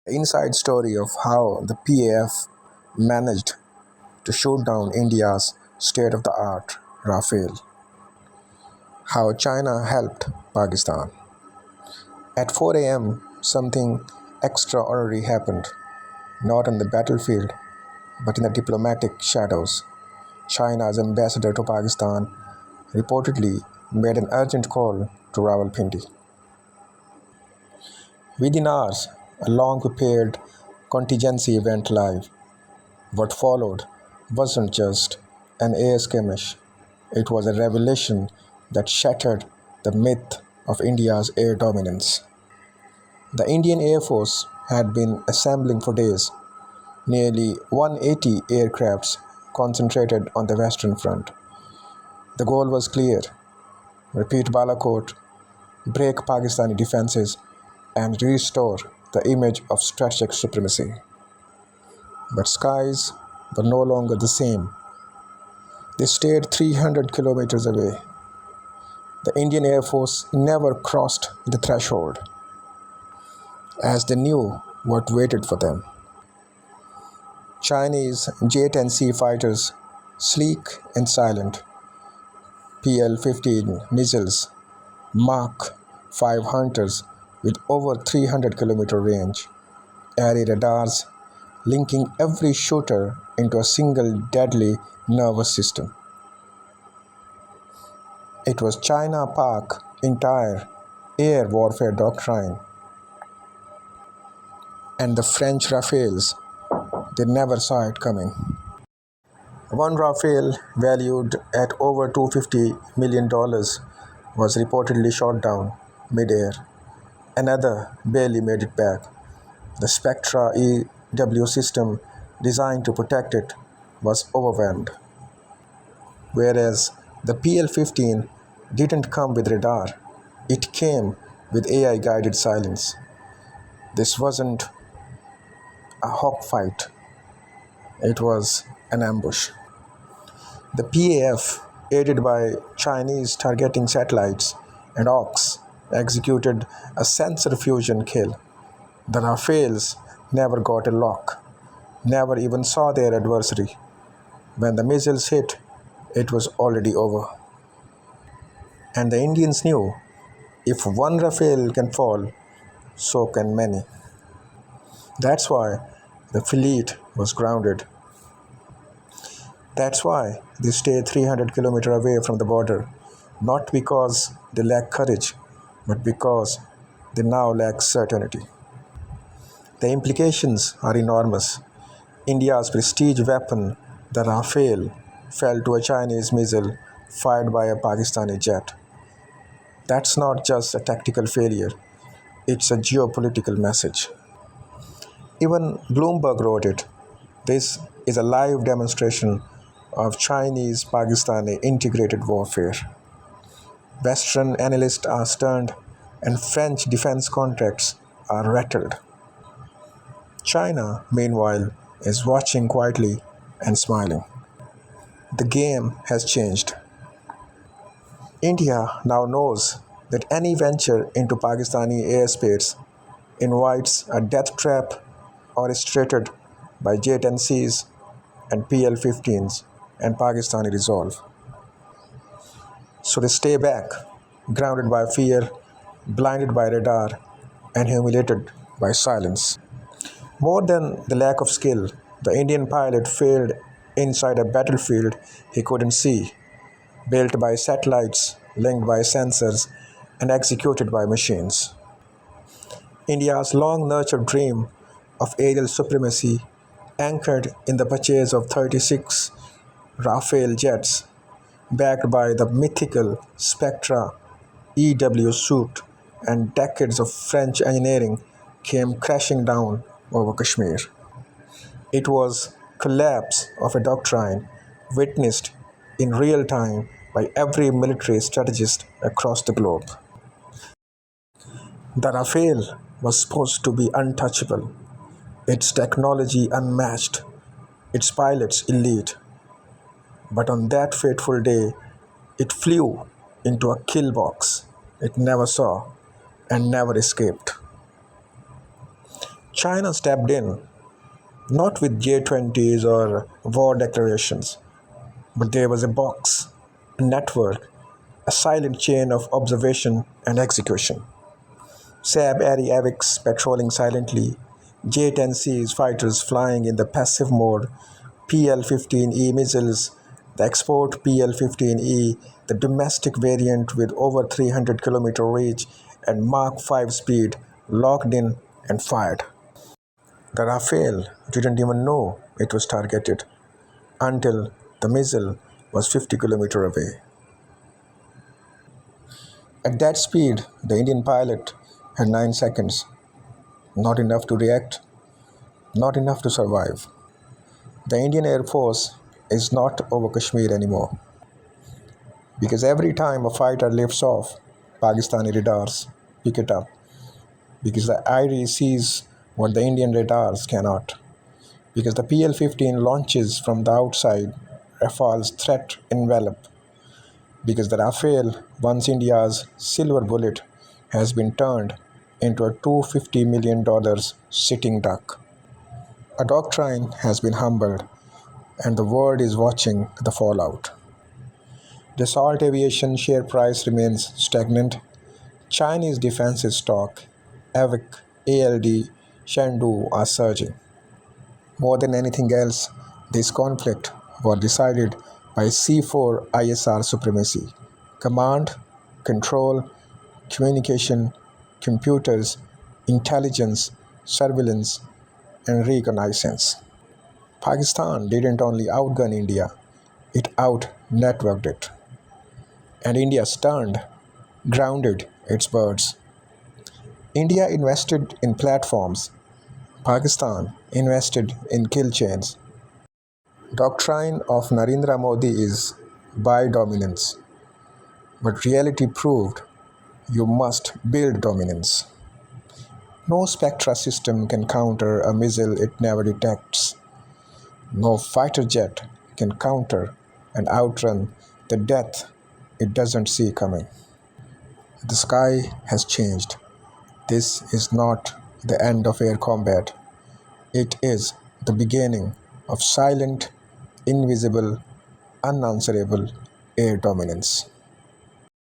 The inside story of how the PAF managed to shoot down India's state of the art Rafale, how China helped Pakistan. At 4 a.m., something extraordinary happened, not on the battlefield, but in the diplomatic shadows. China's ambassador to Pakistan reportedly made an urgent call to Rawalpindi. Within hours, a long prepared contingency went live. What followed wasn't just an air skirmish, it was a revelation that shattered the myth of India's air dominance. The Indian Air Force had been assembling for days, nearly 180 aircrafts concentrated on the Western Front. The goal was clear: repeat Balakot, break Pakistani defenses, and restore the image of strategic supremacy. But skies were no longer the same. They stayed 300 kilometers away. The Indian Air Force never crossed the threshold, as they knew what waited for them. Chinese J-10C fighters, sleek and silent, PL-15 missiles, Mach 5 hunters with over 300-kilometer range, area radars linking every shooter into a single deadly nervous system. It was China-Pak entire air warfare doctrine, and the French Rafales, they never saw it coming. One Rafale, valued at over $250 million, was reportedly shot down mid-air. Another barely made it back. The Spectra EW system designed to protect it was overwhelmed. Whereas the PL-15 didn't come with radar, it came with AI-guided silence. This wasn't a hawk fight, it was an ambush. The PAF, aided by Chinese targeting satellites and AUKs, executed a sensor fusion kill. The Rafales never got a lock, never even saw their adversary. When the missiles hit, it was already over. And the Indians knew, if one Rafale can fall, so can many. That's why the fleet was grounded. That's why they stayed 300 kilometers away from the border, not because they lack courage, but because they now lack certainty. The implications are enormous. India's prestige weapon, the Rafale, fell to a Chinese missile fired by a Pakistani jet. That's not just a tactical failure, it's a geopolitical message. Even Bloomberg wrote it. This is a live demonstration of Chinese Pakistani integrated warfare. Western analysts are stunned, and French defense contracts are rattled. China, meanwhile, is watching quietly and smiling. The game has changed. India now knows that any venture into Pakistani airspace invites a death trap orchestrated by J-10Cs and PL-15s and Pakistani resolve. So they stay back, grounded by fear, blinded by radar, and humiliated by silence. More than the lack of skill, the Indian pilot failed inside a battlefield he couldn't see, built by satellites, linked by sensors, and executed by machines. India's long nurtured dream of aerial supremacy, anchored in the purchase of 36 Rafale jets, backed by the mythical Spectra EW suit and decades of French engineering, came crashing down over Kashmir. It was collapse of a doctrine witnessed in real time by every military strategist across the globe. The Rafale was supposed to be untouchable, its technology unmatched, its pilots elite. But on that fateful day, it flew into a kill box it never saw and never escaped. China stepped in, not with J20s or war declarations, but there was a box, a network, a silent chain of observation and execution. Saab Avics patrolling silently, J-10Cs fighters flying in the passive mode, PL-15E missiles, the export PL-15E, the domestic variant with over 300-kilometer range and Mach 5 speed, locked in and fired. The Rafale didn't even know it was targeted until the missile was 50 kilometers away. At that speed, the Indian pilot had 9 seconds, not enough to react, not enough to survive. The Indian Air Force is not over Kashmir anymore because every time a fighter lifts off, Pakistani radars pick it up because the IRI sees what the Indian radars cannot. Because the PL-15 launches from the outside Rafale's threat envelope. Because the Rafale, once India's silver bullet, has been turned into a $250 million sitting duck. A doctrine has been humbled, and the world is watching the fallout. Dassault Aviation share price remains stagnant. Chinese defensive stock, AVIC, ALD, Chengdu are surging. More than anything else, this conflict was decided by C4 ISR supremacy: command, control, communication, computers, intelligence, surveillance, and reconnaissance. Pakistan didn't only outgun India, it out-networked it. And India stunned, grounded its birds. India invested in platforms, Pakistan invested in kill chains. Doctrine of Narendra Modi is buy dominance, but reality proved you must build dominance. No Spectra system can counter a missile it never detects. No fighter jet can counter and outrun the death it doesn't see coming. The sky has changed. This is not the end of air combat. It is the beginning of silent, invisible, unanswerable air dominance.